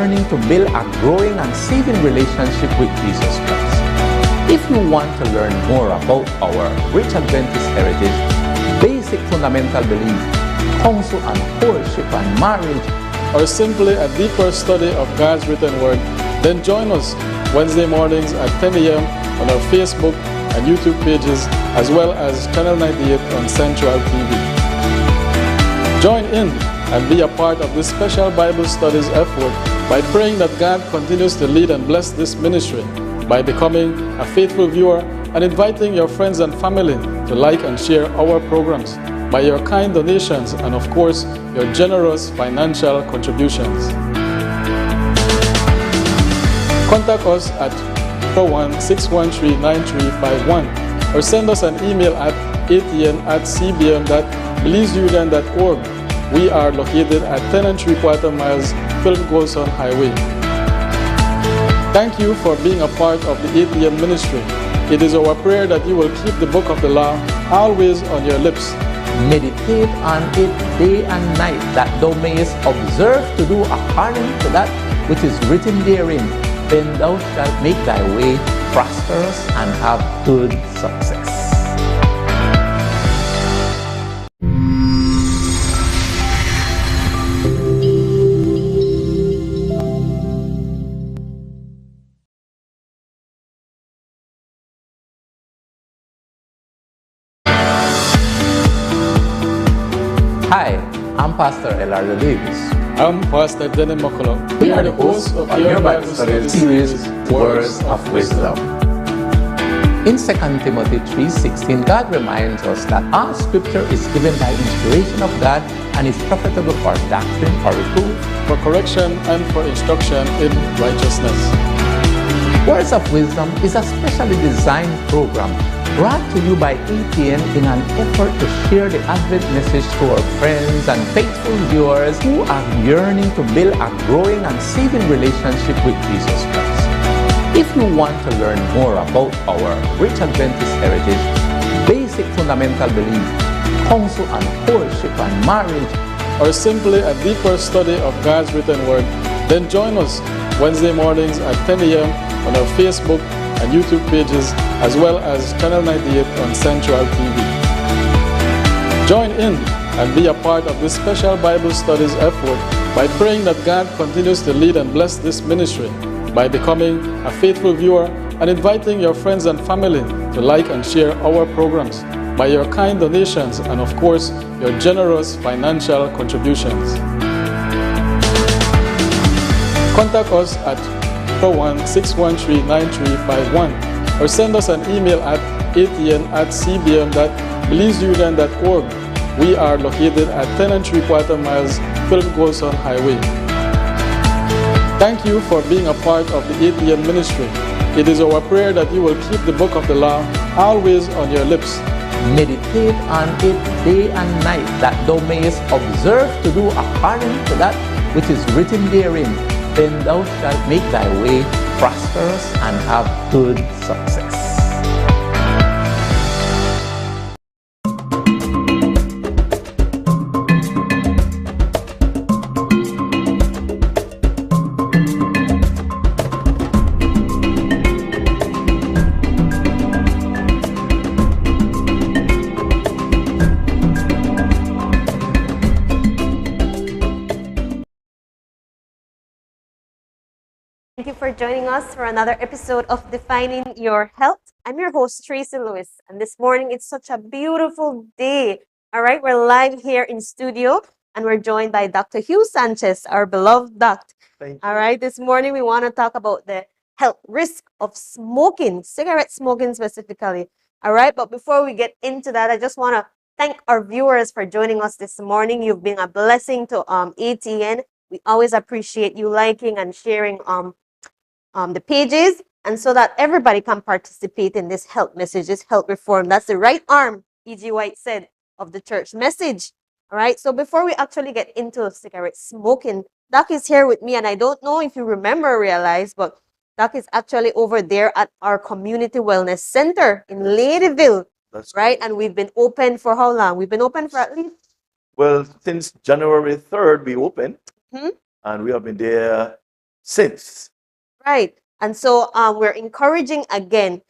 yearning to build a growing and saving relationship with Jesus Christ. If you want to learn more about our rich Adventist heritage, basic fundamental belief, counsel and courtship and marriage, or simply a deeper study of God's written word, then join us Wednesday mornings at 10 a.m. on our Facebook and YouTube pages, as well as Channel 98 on Central TV. Join in and be a part of this special Bible studies effort by praying that God continues to lead and bless this ministry, by becoming a faithful viewer and inviting your friends and family to like and share our programs, by your kind donations and of course your generous financial contributions. Contact us at 416139351 or send us an email at atn@cbm.belizeunion.org. We are located at 10 3/4 miles Philip Golson Highway. Thank you for being a part of the ATN ministry. It is our prayer that you will keep the book of the law always on your lips. meditate on it day and night, that thou mayest observe to do according to that which is written therein. Then thou shalt make thy way prosperous and have good success. Hi, I'm Pastor Elijah Davis. I'm Pastor Denny McCullough. We are the hosts of your Bible study series, Words of Wisdom. In 2 Timothy 3:16, God reminds us that all scripture is given by inspiration of God and is profitable for doctrine, for reproof, for correction, and for instruction in righteousness. Words of Wisdom is a specially designed program brought to you by ATN in an effort to share the Advent message to our friends and faithful viewers who are yearning to build a growing and saving relationship with Jesus Christ. If you want to learn more about our rich Adventist heritage, basic fundamental belief, counsel and courtship and marriage, or simply a deeper study of God's written word, then join us Wednesday mornings at 10 a.m. on our Facebook and YouTube pages, as well as Channel 98 on Central TV. Join in and be a part of this special Bible studies effort by praying that God continues to lead and bless this ministry, by becoming a faithful viewer and inviting your friends and family to like and share our programs, by your kind donations and of course your generous financial contributions. Contact us at 416139351 or send us an email at atn@cbm.belizeunion.org. We are located at 10 3/4 miles Philip Golson Highway. Thank you for being a part of the ATN ministry. It is our prayer that you will keep the book of the law always on your lips. meditate on it day and night, that thou mayest observe to do according to that which is written therein. Then thou shalt make thy way prosperous and have good success. Thank you for joining us for another episode of Defining Your Health. I'm your host, Tracy Lewis, and this morning it's such a beautiful day. All right, we're live here in studio, and we're joined by Dr. Hugh Sanchez, our beloved doc. All right, this morning we want to talk about the health risk of smoking, cigarette smoking specifically. All right, but before we get into that, I just want to thank our viewers for joining us this morning. You've been a blessing to ATN. We always appreciate you liking and sharing the pages, and so that everybody can participate in this health message, this health reform. That's the right arm, E.G. White said, of the church message. All right, so before we actually get into cigarette smoking, Doc is here with me, and I don't know if you remember or realize, but Doc is actually over there at our Community Wellness Center in Ladyville. That's right, and we've been open for how long? We've been open for at least? Well, since January 3rd, we opened, and we have been there since. Right. And so we're encouraging again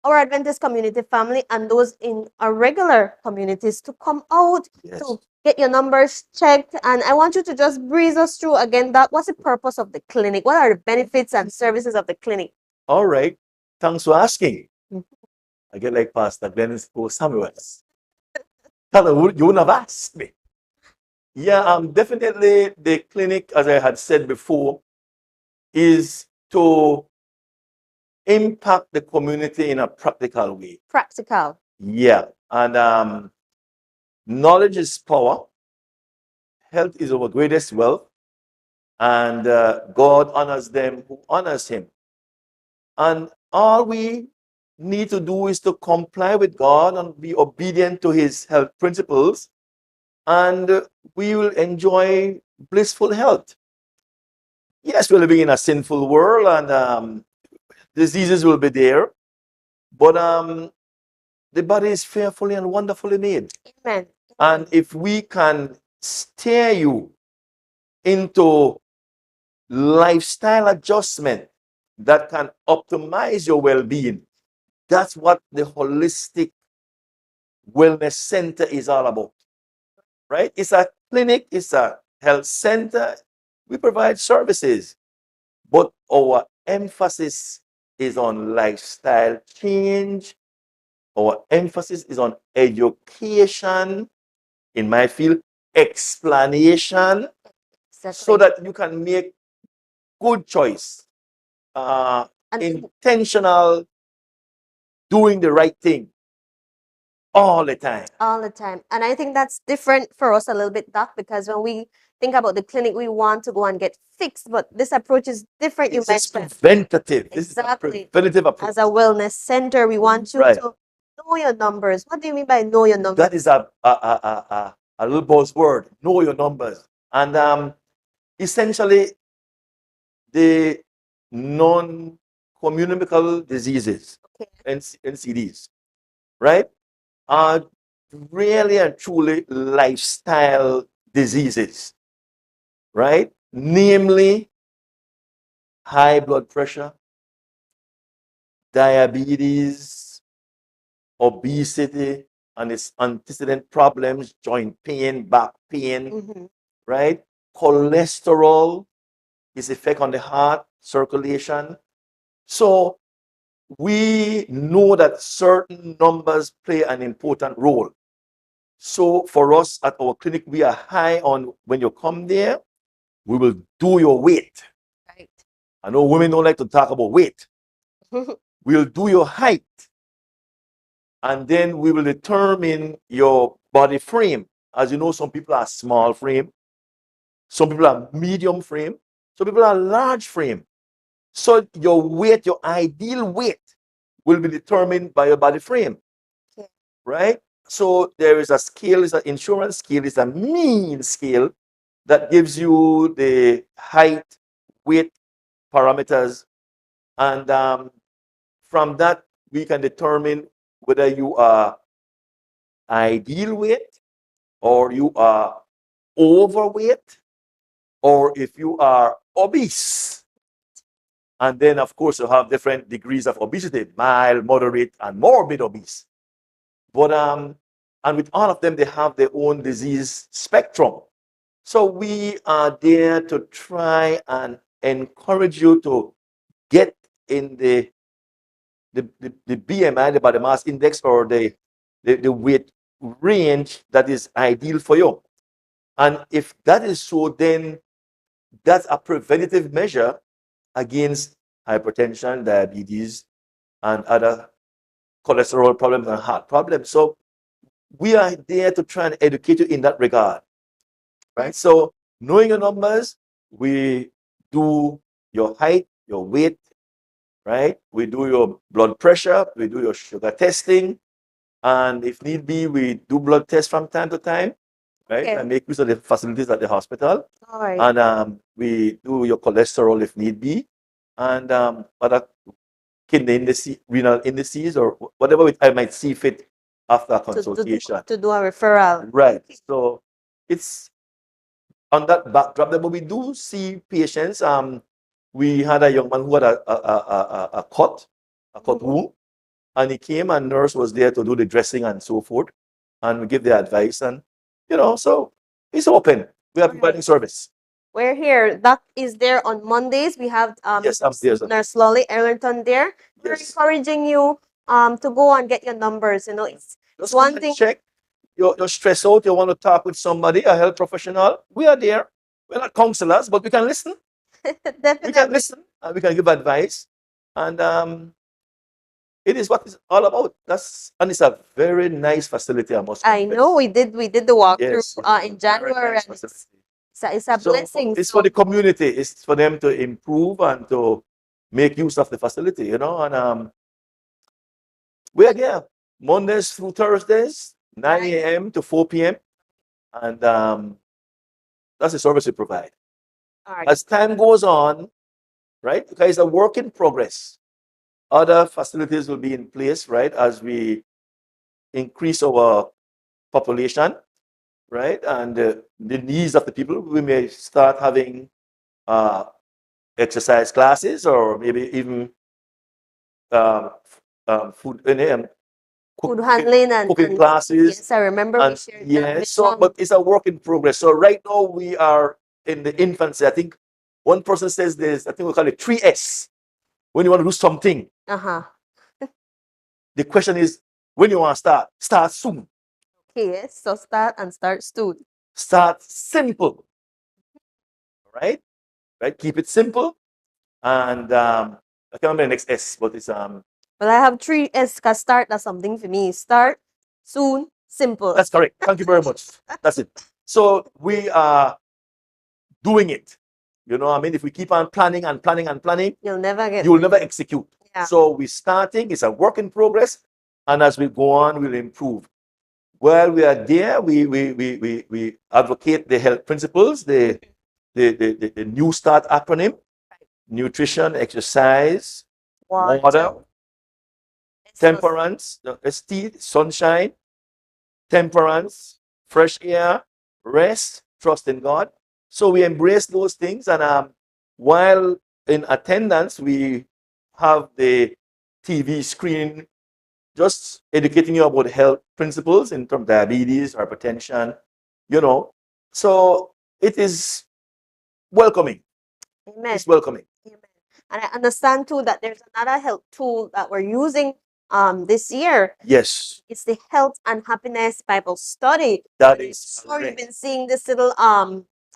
our Adventist community family and those in our regular communities to come out Yes. to get your numbers checked. And I want you to just breeze us through again that what's the purpose of the clinic? What are the benefits and services of the clinic? All right. Thanks for asking. Mhm. I get like Pastor Glenn go somewhere else. Tell her, you wouldn't have asked me. Yeah, definitely the clinic, as I had said before, is to impact the community in a practical way. Practical. Yeah, and knowledge is power. Health is our greatest wealth, and God honors them who honors Him. And all we need to do is to comply with God and be obedient to His health principles, and we will enjoy blissful health. Yes, we're living in a sinful world, and diseases will be there, but the body is fearfully and wonderfully made. Amen. And if we can steer you into lifestyle adjustment that can optimize your well-being, that's what the holistic wellness center is all about, right? It's a clinic, it's a health center. We provide services, but our emphasis is on lifestyle change. Our emphasis is on education, in my field, explanation, so Exactly. that you can make good choice, And intentional, doing the right thing all the time. all the time. And I think that's different for us a little bit, Doc, because when we think about the clinic, we want to go and get fixed, but this approach is different. You It's just mentioned preventative. This is a exactly. preventative approach. As a wellness center, we want you Right. to know your numbers. What do you mean by know your numbers? That is a little buzzword. Know your numbers. And essentially, the non-communicable diseases, Okay. NCDs, right, are really and truly lifestyle diseases, right? Namely, high blood pressure, diabetes, obesity, and its antecedent problems, joint pain, back pain, Mhm. right? Cholesterol, its effect on the heart, circulation. So we know that certain numbers play an important role. So for us at our clinic, we are high on when you come there, we will do your weight. Right. I know women don't like to talk about weight. We'll do your height. And then we will determine your body frame. As you know, some people are small frame. Some people are medium frame. Some people are large frame. So your weight, your ideal weight, will be determined by your body frame. Okay. Right? So there is a scale, it's an insurance scale, it's a mean scale that gives you the height, weight parameters. And from that, we can determine whether you are ideal weight or you are overweight or if you are obese. And then, of course, you have different degrees of obesity, mild, moderate, and morbid obese. But and with all of them, they have their own disease spectrum. So we are there to try and encourage you to get in the BMI, the body mass index, or the weight range that is ideal for you. And if that is so, then that's a preventative measure against hypertension, diabetes, and other cholesterol problems and heart problems. So we are there to try and educate you in that regard, right? So knowing your numbers, we do your height, your weight, right? We do your blood pressure, we do your sugar testing, and if need be, we do blood tests from time to time, right? Okay. And make use of the facilities at the hospital. All right. And we do your cholesterol if need be, and other kidney indices, renal indices, or whatever I might see fit after a consultation. To do a referral. Right. So it's on that backdrop that we do see patients we had a young man who had a cot wound, and he came and nurse was there to do the dressing and so forth, and we give the advice, and so it's open. We are providing service. We're here. That is there on Mondays. We have Yes, upstairs. Nurse Lolly Erlington there. We're Yes. encouraging you to go and get your numbers. It's Just one come and thing. check. You're stressed out, you want to talk with somebody, a health professional. We are there. We're not counselors, but we can listen. We can Definitely. listen and we can give advice. And it is what it's all about. And it's a very nice facility, I must I confess. know we did the walkthrough Yes, in it's a very January, nice and it's facility. a So blessing. it's for the community. It's for them to improve and to make use of the facility, and we are there Mondays through Thursdays, 9 a.m. to 4 p.m. And that's the service we provide. All right. As time goes on, right, because it's a work in progress. Other facilities will be in place, right, as we increase our population, right, and the needs of the people. We may start having exercise classes, or maybe even food handling and cooking classes. Yes, I remember we And shared yes, that. but it's a work in progress. So right now we are in the infancy. I think one person says I think we call it 3S. When you want to do something, the question is, when you want to start, start soon. Okay, so start soon. Start simple. Right? Keep it simple. And I can't remember the next S, but it's Well, I have 3S, because start, that's something for me. Start, soon, simple. That's correct. Thank you very much. That's it. So we are doing it. If we keep on planning and planning and planning, You'll never execute. Yeah. So we're starting, it's a work in progress, and as we go on, we'll improve. While we are there, we advocate the health principles, the New Start acronym: nutrition, exercise, water, temperance, sunshine, temperance, fresh air, rest, trust in God. So we embrace those things, and while in attendance, we have the TV screen just educating you about health principles in terms of diabetes, hypertension, So it is welcoming. Amen. It's welcoming. Amen. And I understand too that there's another health tool that we're using this year. Yes. It's the Health and Happiness Bible Study. That is Sure, you've correct. been seeing this little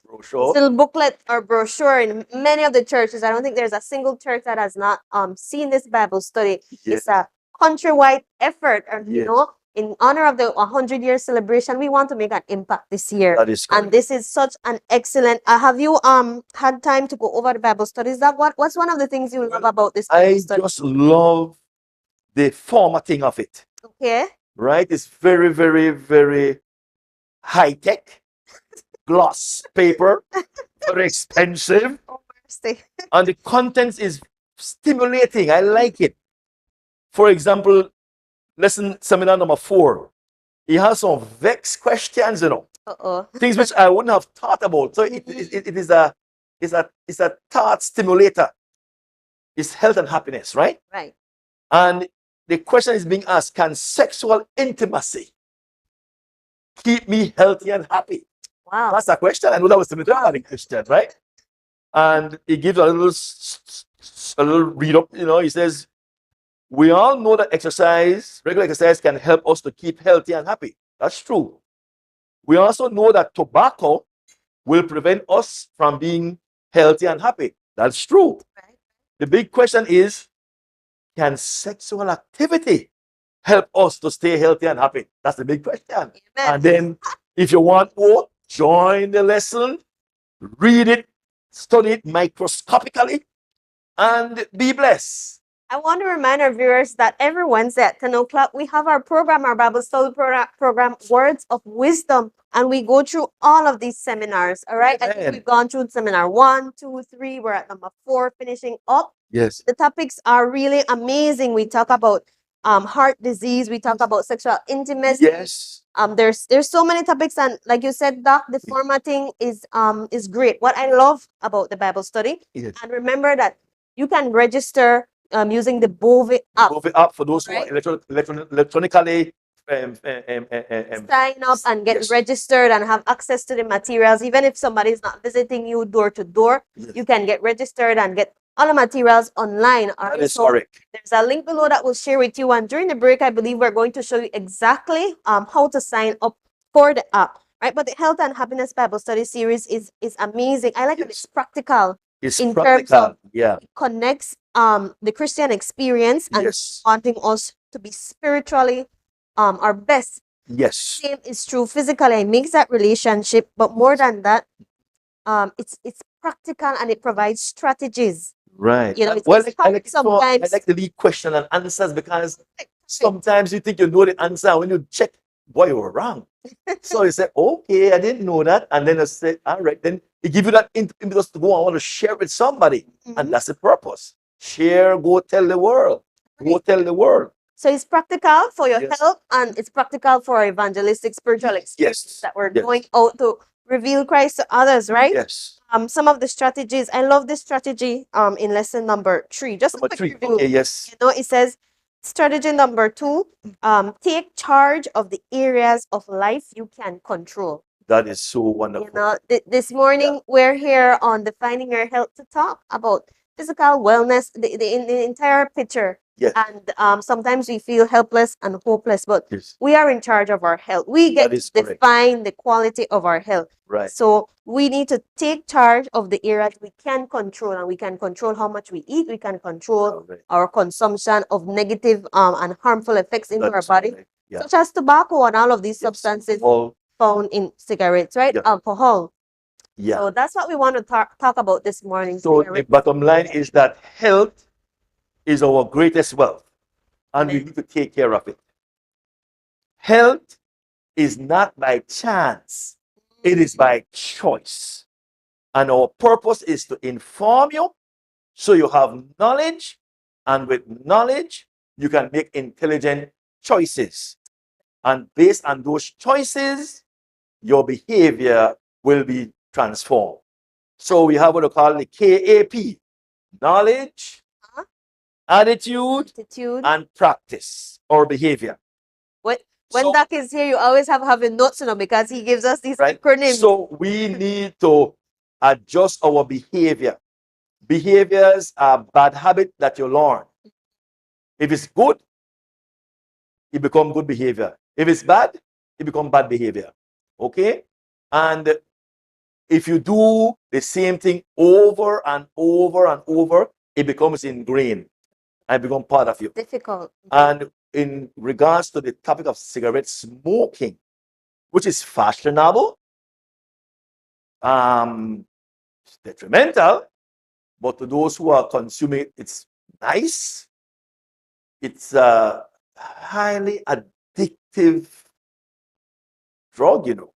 Brochure. little booklet or brochure in many of the churches. I don't think there's a single church that has not seen this Bible study. Yes. It's a countrywide effort, and Yes. in honor of the 100-year celebration, we want to make an impact this year. That is correct. And this is such an excellent. Have you had time to go over the Bible study? Is that what's one of the things you love about this Bible I study? just love the formatting of it. Okay. Right? It's very, very, very high tech. Gloss paper, very expensive. Oh, mercy. And the contents is stimulating. I like it. For example, seminar number 4. He has some vexed questions, things which I wouldn't have thought about. So it is a thought stimulator. It's health and happiness, right? Right. And the question is being asked: can sexual intimacy keep me healthy and happy? Wow. That's a question. I know that was the question, right? And he gives a little read up. He says, we all know that regular exercise can help us to keep healthy and happy. That's true. We also know that tobacco will prevent us from being healthy and happy. That's true. Right. The big question is, can sexual activity help us to stay healthy and happy? That's the big question. Amen. And then, if you want more, join the lesson, read it, study it microscopically, and be blessed. I want to remind our viewers that every Wednesday at 10 o'clock, we have our Bible study program, Words of Wisdom, and we go through all of these seminars, all right? I think we've gone through seminar 1, 2, 3. We're at number 4, finishing up. Yes. The topics are really amazing. We talk about heart disease. We talk about sexual intimacy. Yes. There's so many topics, and like you said, Doc, the formatting is great. What I love about the Bible study, Yes. and remember that you can register using the Bove app. Move it up for those who are Right. electronically Sign up and get yes. registered and have access to the materials. Even if somebody is not visiting you door to door, Yes. you can get registered and get all the materials online. All That right. is So correct. there's a link below that we'll share with you. And during the break, I believe we're going to show you exactly how to sign up for the app. Right. But the Health and Happiness Bible Study series is amazing. I like that it's Yes. practical It's in terms of practical. Yeah. it connects the Christian experience and Yes. wanting us to be spiritually our best. Yes. Same is true physically. It makes that relationship, but more than that, it's practical and it provides strategies. Right. You know, it's, Well, it's I hard like it for, I sometimes. like the lead question and answers because sometimes you think you know the answer when you check, boy, you were wrong. So you say, okay, I didn't know that, and then you say, all right, then it give you that impetus to go and want to share with somebody, Mhm. and that's the purpose. Share, go tell the world, go tell the world. So it's practical for your Yes. health and it's practical for our evangelistic spiritual experience Yes. that we're Yes. going out to reveal Christ to others, right? Yes. Some of the strategies. I love this strategy in lesson number 3. Just a Number quick 3. review. Okay. Yes. You know, it says strategy number 2, take charge of the areas of life you can control. That is so You wonderful. know, this morning we're here on Defining Your Health to talk about physical wellness, the entire picture. Yes. And sometimes we feel helpless and hopeless, but Yes. we are in charge of our health. We get That is to correct. define the quality of our health. Right. So we need to take charge of the areas we can control, and we can control how much we eat. We can control All right. our consumption of negative and harmful effects into That our is body, correct. Yeah. such as tobacco and all of these Yes. substances All. found in cigarettes, right? Yeah. Alcohol. Yeah. So that's what we want to talk about this morning. So the bottom line is that health is our greatest wealth, and we Amen. need to take care of it. Health is not by chance, it is by choice. And our purpose is to inform you so you have knowledge, and with knowledge, you can make intelligent choices. And based on those choices, your behavior will be transformed. So we have what we call the KAP: knowledge, Huh? attitude, Attitude. and practice or behavior. When So- Doc is here, you always have having notes, you know, because he gives us these Right? acronyms. So we need to adjust our behavior. Behaviors are bad habits that you learn. If it's good, it become good behavior. If it's bad, it become bad behavior. Okay? And if you do the same thing over and over and over, it becomes ingrained and become part of you. Difficult. And in regards to the topic of cigarette smoking, which is fashionable, it's detrimental, but to those who are consuming it, it's nice. It's a highly addictive drug, you know.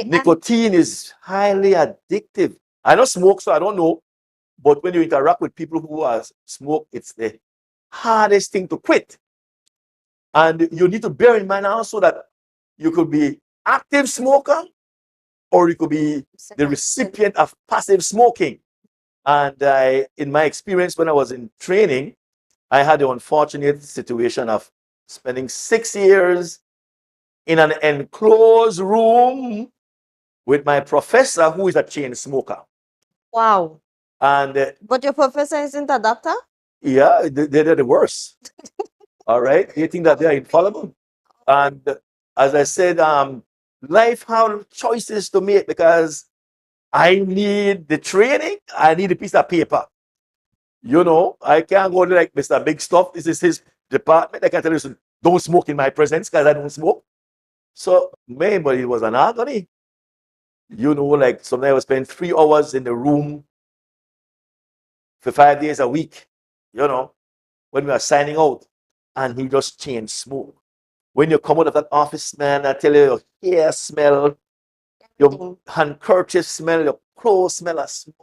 Nicotine is highly addictive. I don't smoke, so I don't know. But when you interact with people who smoke, it's the hardest thing to quit. And you need to bear in mind also that you could be active smoker, or you could be the recipient of passive smoking. And in my experience, when I was in training, I had the unfortunate situation of spending 6 years in an enclosed room with my professor, who is a chain smoker. Wow. And But your professor isn't a doctor? yeah, they're the worst. All right, they think that they are infallible. And as I said, life has choices to make because I need the training, I need a piece of paper. You know, I can't go like Mr. Big Stuff. This is his department. I can tell you, don't smoke in my presence because I don't smoke. So, man, but it was an agony. You know, like sometimes I would spend 3 hours in the room for 5 days a week, you know, when we are signing out, and he just changed smoke. When you come out of that office, man, I tell you, your hair smell, your handkerchief smell, your clothes smell of smoke.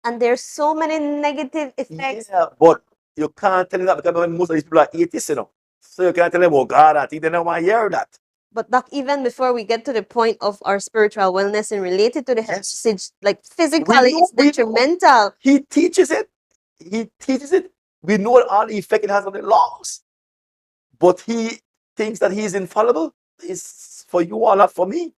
And there's so many negative effects. Yeah, but you can't tell them that because most of these people are atheists, you know. So you can't tell them, oh God, I think they don't want to hear that. But Doc, even before we get to the point of our spiritual wellness and related to the health Yes. usage, like physically, know- it's we know. detrimental. He teaches it. He teaches it. We know all the effect it has on the lungs. But he thinks that he's infallible. It's for you all, not for me.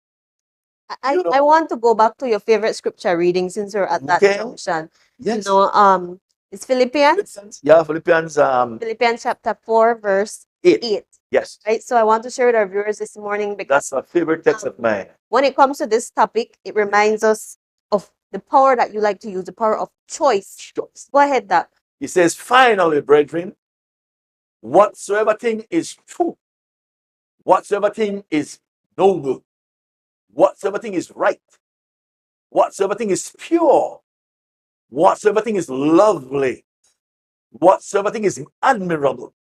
You know. I want to go back to your favorite scripture reading since we're at that Okay. junction. Yes. You know, it's Philippians. Yeah, Philippians Philippians chapter 4, verse 8. 8. Yes. Right? So I want to share with our viewers this morning because That's my favorite text of mine. when it comes to this topic, it reminds us of the power that you like to use, the power of choice. Choice. Go ahead, Doc. He says, finally, brethren, whatsoever thing is true, whatsoever thing is noble, whatsoever thing is right, whatsoever thing is pure, whatsoever thing is lovely, whatsoever thing is admirable,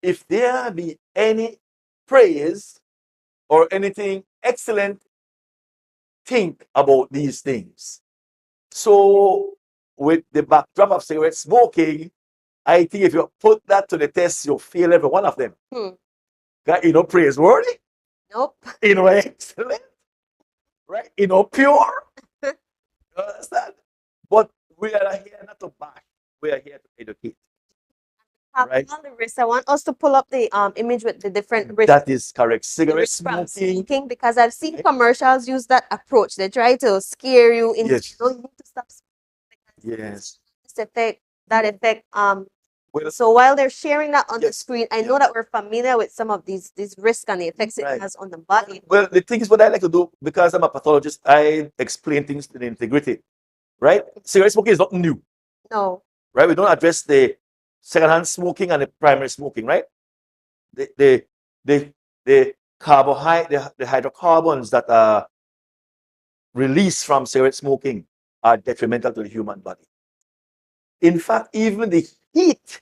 if there be any praise or anything excellent, think about these things. So, with the backdrop of cigarette smoking, I think if you put that to the test, you'll fail every one of them. God, you know, praiseworthy, Nope. you know, excellent, right? You know, pure. You understand? But we are here not to bash, we are here to educate. Right. On the wrist, I want us to pull up the image with the different risks. That is correct. The Cigarette risk from smoking. smoking, because I've seen commercials use that approach. They try to scare you into, Yes. you know, you need to stop smoking. Yes. This effect, that effect. Well, So while they're sharing that on the yes. screen, I know that we're familiar with some of these risks and the effects it Right. has on the body. Well, the thing is, what I like to do, because I'm a pathologist, I explain things to the integrity, right? Cigarette smoking is not new, No. right? We don't address the secondhand smoking and the primary smoking, right? The carbohydrate, the hydrocarbons that are released from cigarette smoking are detrimental to the human body. In fact, even the heat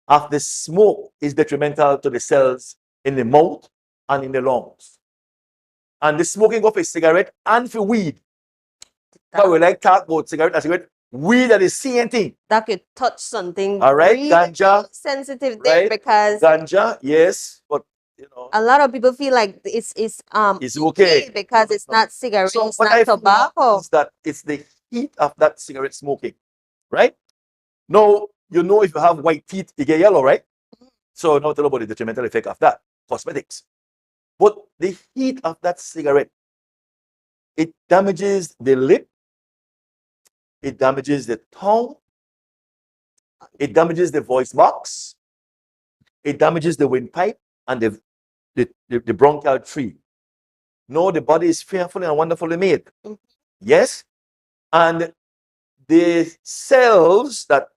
of the smoke is detrimental to the cells in the mouth and in the lungs. And the smoking of a cigarette and for weed, because we like talk about cigarette and cigarette, weed that is same thing. That could touch something. All right, really ganja, sensitive there, right? because Ganja, yes, but you know, a lot of people feel like it's okay. because it's not cigarette, So it's what not I found tobacco. is that it's the heat of that cigarette smoking, right? Now, you know, if you have white teeth, you get yellow, right? So now tell about the detrimental effect of that, cosmetics. But the heat of that cigarette, it damages the lip, it damages the tongue, it damages the voice box, it damages the windpipe and the bronchial tree. No, the body is fearfully and wonderfully made. Yes? And the cells that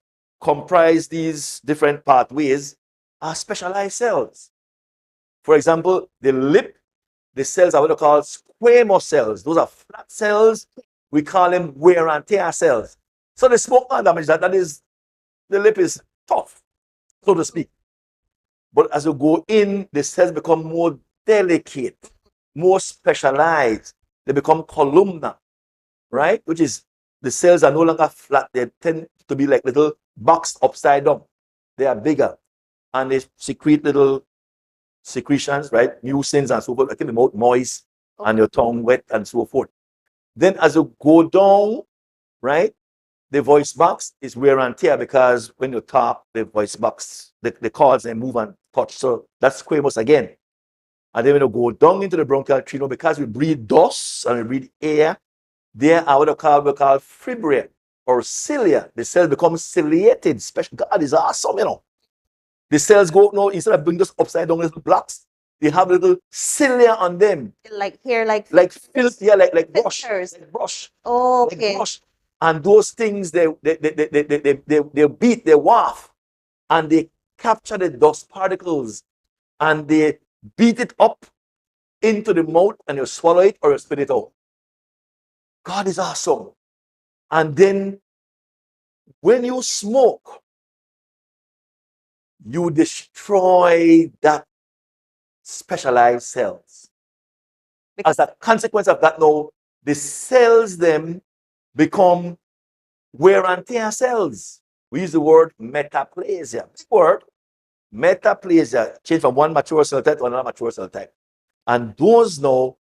comprise these different pathways are specialized cells. For example, the lip, the cells are what are called squamous cells. Those are flat cells. We call them wear and tear cells. So the smoke can damage that. That is, the lip is tough, so to speak. But as you go in, the cells become more delicate, more specialized. They become columnar, right? Which is, the cells are no longer flat. They tend to be like little boxed upside down. They are bigger. And they secrete little secretions, right? Mucins and so forth. I think the mouth moist and your tongue wet and so forth. Then as you go down, right, the voice box is wear and tear, because when you talk, the voice box, the cords, they move and touch. So that's squamous again. And then when you go down into the bronchial tree, because we breathe dust and we breathe air, there are what we call fibria or cilia. The cells become ciliated. Special, God is awesome, you know. The cells go now, instead of being just upside down little blocks, they have little cilia on them. Like here, like filth, yeah, like brush. filters. Like brush. Oh, Like okay. brush. And those things they beat, they waft, and they capture the dust particles and they beat it up into the mouth, and you swallow it or you spit it out. God is awesome. And then when you smoke, you destroy that specialized cells. As a consequence of that, now the cells them become wear and tear cells. we use the word metaplasia. Big word. Metaplasia change from one mature cell type to another mature cell type. And those now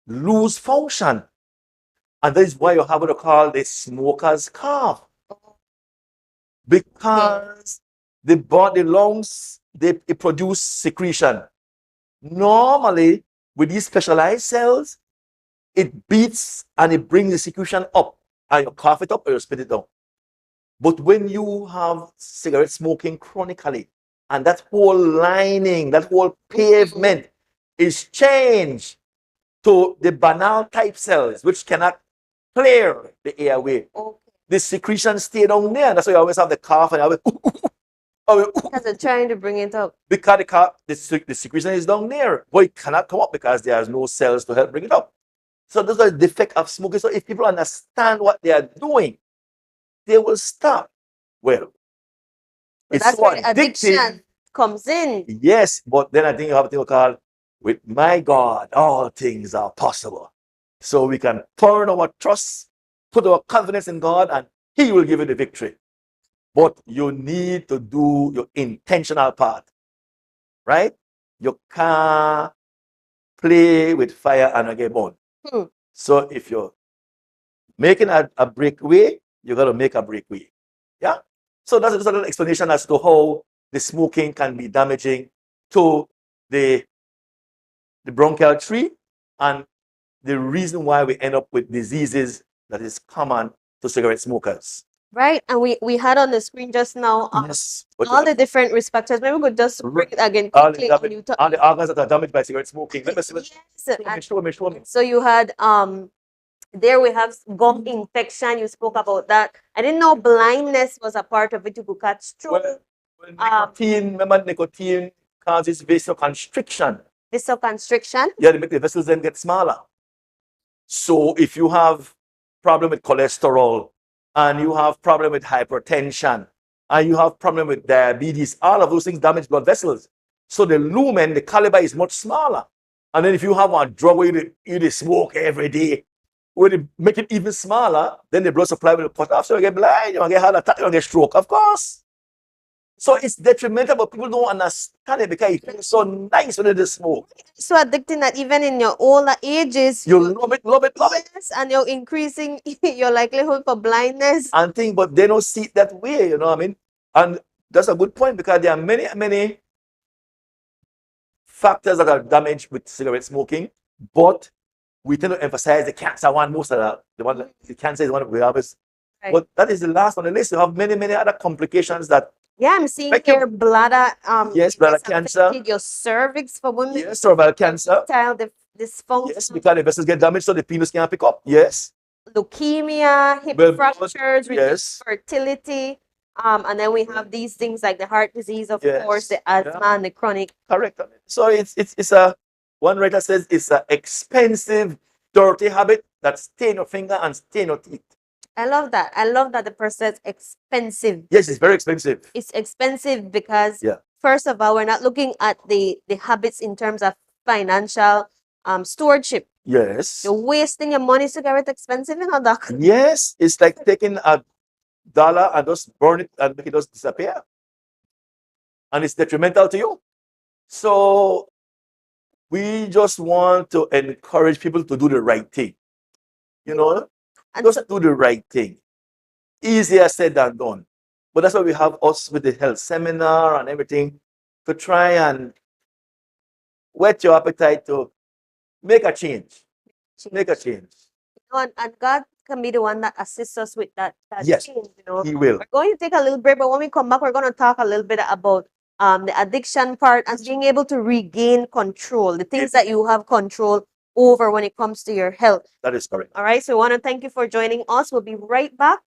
lose function. And that is why you have what you call the smoker's cough. Because the body lungs, they produce secretion. Normally, with these specialized cells, it beats and it brings the secretion up. And you cough it up or you spit it down. But when you have cigarette smoking chronically, and that whole lining, that whole pavement is changed to the banal type cells, which cannot clear the airway. Okay. The secretion stay down there. That's why you always have the cough and you always Because they're trying to bring it up. because the secretion is down there, but it cannot come up because there's no cells to help bring it up. So those are the effect of smoking. So if people understand what they are doing, they will stop. Well, it's That's so where the addictive. addiction comes in. Yes, but then I think you have a thing called, with my God, all things are possible. So we can turn our trust, put our confidence in God, and He will give you the victory. But you need to do your intentional part, right? You can't play with fire and get burned. So if you're making a breakaway, you got to make a breakaway. Yeah? So that's just a little explanation as to how the smoking can be damaging to the bronchial tree and the reason why we end up with diseases that is common to cigarette smokers. Right? And we had on the screen just now Yes. all the different respectors. Maybe we could just bring it again all quickly. the organs that are damaged by cigarette smoking. Let me see. Yes. Show me. So you had there we have gum infection. You spoke about that. I didn't know blindness was a part of it. You could catch stroke. Well, nicotine, remember nicotine causes vasoconstriction. Vasoconstriction. Yeah, they make the vessels then get smaller. So if you have problem with cholesterol and you have problem with hypertension and you have problem with diabetes, all of those things damage blood vessels. So the lumen, the caliber is much smaller. And then if you have a drug where you smoke every day, where they make it even smaller, then the blood supply will cut off. So you get blind, you get heart attack, you get stroke, of course. So it's detrimental, but people don't understand it because it feels so nice when they smoke. So addicting that even in your older ages, You love it. yes, and you're increasing your likelihood for blindness. And thing, but they don't see it that way, you know what I mean? And that's a good point because there are many factors that are damaged with cigarette smoking, but we tend to emphasize the cancer one most of the cancer is one of the obvious. Right. But that is the last on the list. You have many other complications that Yeah, I'm seeing Like here bladder. yes, bladder it's cancer. affected your cervix for women. Yes, cervical cancer. Erectile dysfunction. Yes, because the vessels get damaged, so the penis can't pick up. Yes. Leukemia, hip Well, fractures, reduced yes. fertility. And then we have these things like the heart disease, of Yes, course, the asthma and the chronic. Correct. So it's a one writer says it's an expensive, dirty habit that stain your finger and stain your teeth. I love that. I love that the person says expensive. Yes, it's very expensive. It's expensive because Yeah. first of all, we're not looking at the habits in terms of financial stewardship. Yes. You're wasting your money. Cigarette expensive, you know, doc. Yes, it's like taking $1 and just burn it and make it just disappear. And it's detrimental to you. So we just want to encourage people to do the right thing. You know, And just so, do the right thing. Easier said than done. But that's why we have us with the health seminar and everything to try and whet your appetite to make a change. Make a change. and God can be the one that assists us with that Yes, change, you know. He will. We're going to take a little break, but when we come back, we're going to talk a little bit about the addiction part and being able to regain control, the things that you have control over when it comes to your health. That is correct. All right, so we want to thank you for joining us. We'll be right back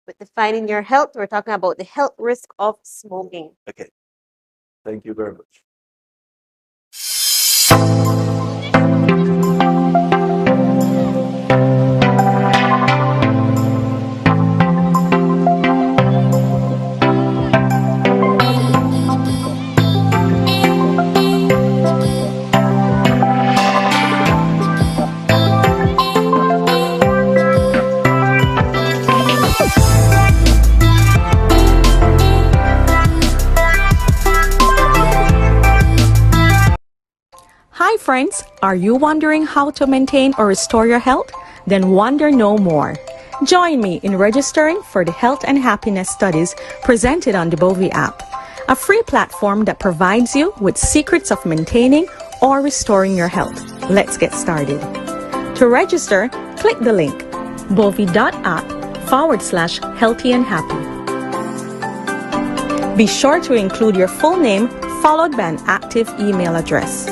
with Defining Your Health. We're talking about the health risk of smoking. Okay. Thank you very much. friends, are you wondering how to maintain or restore your health? Then wonder no more. Join me in registering for the Health and Happiness Studies presented on the Bovi app, a free platform that provides you with secrets of maintaining or restoring your health. Let's get started. To register, click the link bovi.app/healthy and happy. Be sure to include your full name followed by an active email address.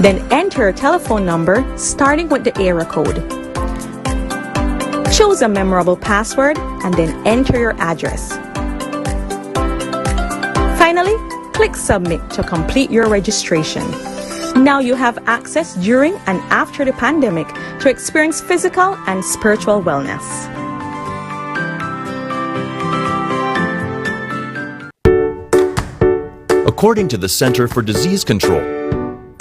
Then enter your telephone number starting with the area code. Choose a memorable password and then enter your address. Finally, click Submit to complete your registration. Now you have access during and after the pandemic to experience physical and spiritual wellness. According to the Center for Disease Control,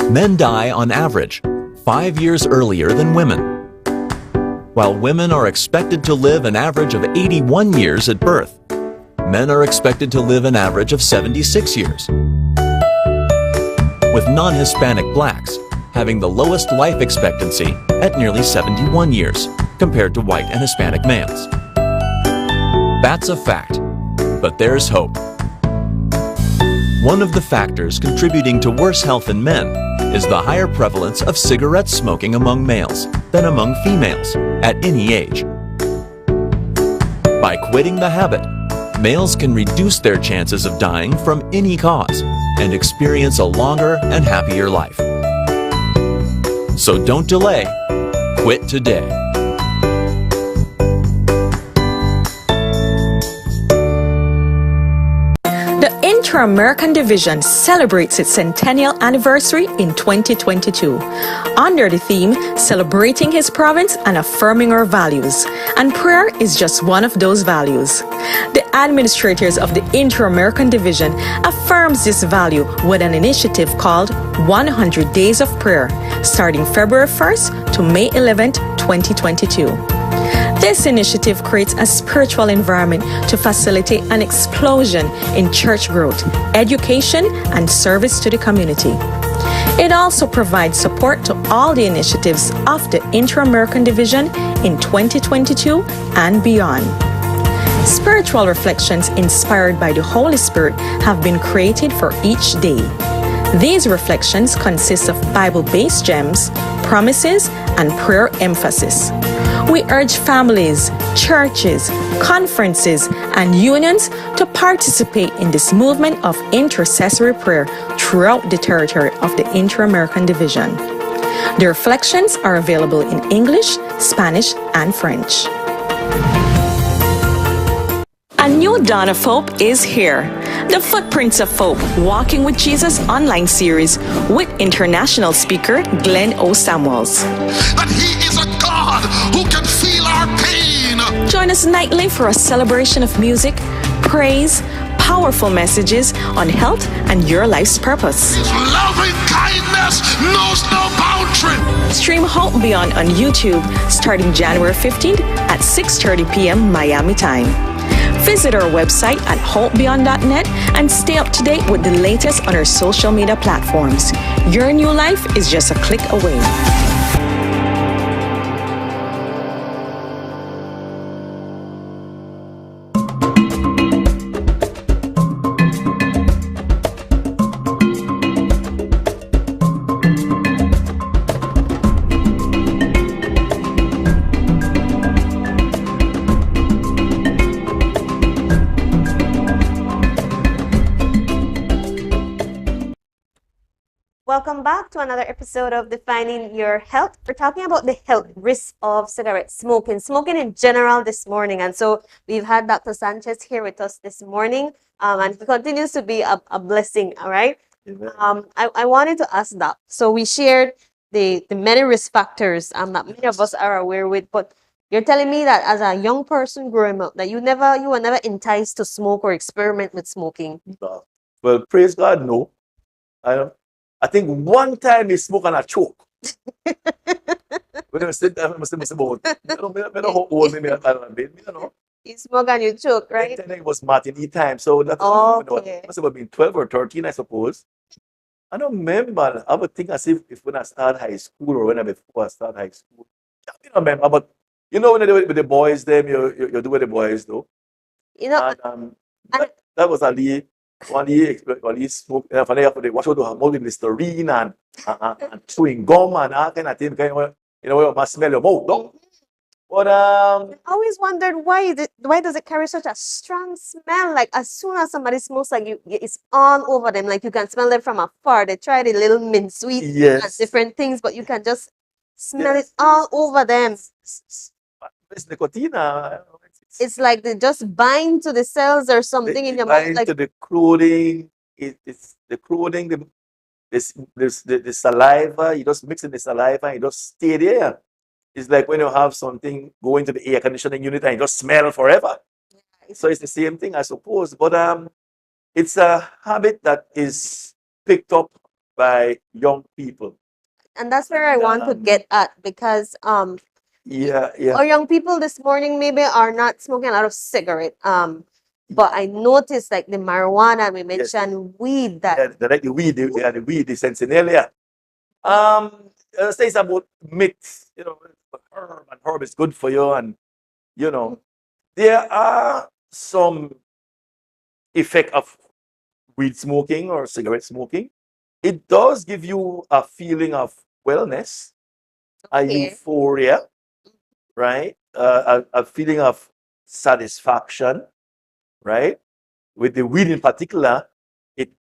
men die on average 5 years earlier than women. While women are expected to live an average of 81 years at birth, men are expected to live an average of 76 years, with non-Hispanic blacks having the lowest life expectancy at nearly 71 years compared to white and Hispanic males. That's a fact, but there's hope. One of the factors contributing to worse health in men is the higher prevalence of cigarette smoking among males than among females at any age. By quitting the habit, males can reduce their chances of dying from any cause and experience a longer and happier life. So don't delay, quit today. The Inter-American Division celebrates its centennial anniversary in 2022 under the theme Celebrating His Province and Affirming Our Values, and prayer is just one of those values. The administrators of the Inter-American Division affirms this value with an initiative called 100 Days of Prayer, starting February 1st to May 11th, 2022. This initiative creates a spiritual environment to facilitate an explosion in church growth, education, and service to the community. It also provides support to all the initiatives of the Inter-American Division in 2022 and beyond. Spiritual reflections inspired by the Holy Spirit have been created for each day. These reflections consist of Bible-based gems, promises, and prayer emphasis. We urge families, churches, conferences, and unions to participate in this movement of intercessory prayer throughout the territory of the Inter-American Division. The reflections are available in English, Spanish, and French. A new dawn of hope is here. The Footprints of Hope Walking with Jesus online series with international speaker Glenn O. Samuels. That he is a God who can feel our pain. Join us nightly for a celebration of music, praise, powerful messages on health and your life's purpose. His loving kindness knows no boundary. Stream Hope Beyond on YouTube starting January 15th at 6:30 p.m. Miami time. Visit our website at hopebeyond.net and stay up to date with the latest on our social media platforms. Your new life is just a click away. Welcome back to another episode of Defining Your Health. We're talking about the health risks of cigarette smoking in general this morning. And so we've had Dr. Sanchez here with us this morning, and he continues to be a blessing, all right? I wanted to ask that. So we shared the many risk factors that many of us are aware with, but you're telling me that as a young person growing up, that you were never enticed to smoke or experiment with smoking. Well, praise God, no. I think one time he smoked and I choke. When I said that, I must have about, I don't know how old maybe I been, you know. You smoke and you choke, right? Then it was Martin E time, so that Okay. must have been 12 or 13, I suppose. I don't remember. I would think as if when I start high school or when I before I start high school. I don't remember, but you know when I do it with the boys, them you do with the boys though. You know, And and that was Ali smoke. And finally after they watch out to have more Listerine and chewing gum and that kind of thing. You must smell your mouth, no? But I always wondered why does it carry such a strong smell? Like as soon as somebody smokes, like it's all over them. Like you can smell them from afar. They try the little mint sweet and yes, different things, but you can just smell it yes, all over them. it's nicotine. It's like they just bind to the cells or something in They your mouth. bind Like to the clothing. It's the clothing, the saliva. You just mix in the saliva and you just stay there. It's like when you have something go into the air conditioning unit and you just smell forever. So it's the same thing, I suppose. But it's a habit that is picked up by young people. and that's where I want to get at because Yeah, yeah. our young people this morning maybe are not smoking a lot of cigarette. But I noticed like the marijuana we Yes. mentioned weed that Yeah, like the weed, the weed, the sentinella. Says about myths, herb is good for you, and there are some effect of weed smoking or cigarette smoking. It does give you a feeling of wellness, a okay. euphoria, right? A feeling of satisfaction, right? With the weed in particular, it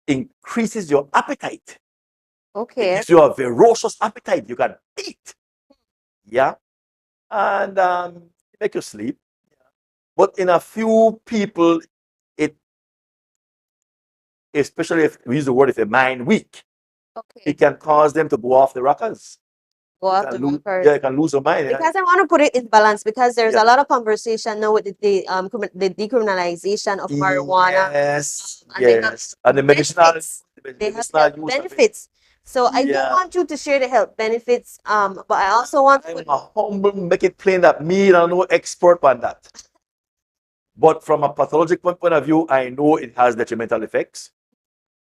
increases your appetite. It Okay. gives you a ferocious appetite. You can eat, yeah, and it make you sleep. But in a few people, it especially if we use the word if a mind weak, Okay. it can cause them to go off the rockers. Go You off can the lose, rockers. yeah, you can lose your mind. Yeah. Because I want to put it in balance because there's Yeah. a lot of conversation now with the decriminalization of marijuana. Yes, And they have yes, and the medicinal, benefits. They have medicinal health use of it. benefits. So I do Yeah. want you to share the health benefits. But I also want to I'm put a humble, make it plain that me, I'm no expert on that. But from a pathological point of view, I know it has detrimental effects,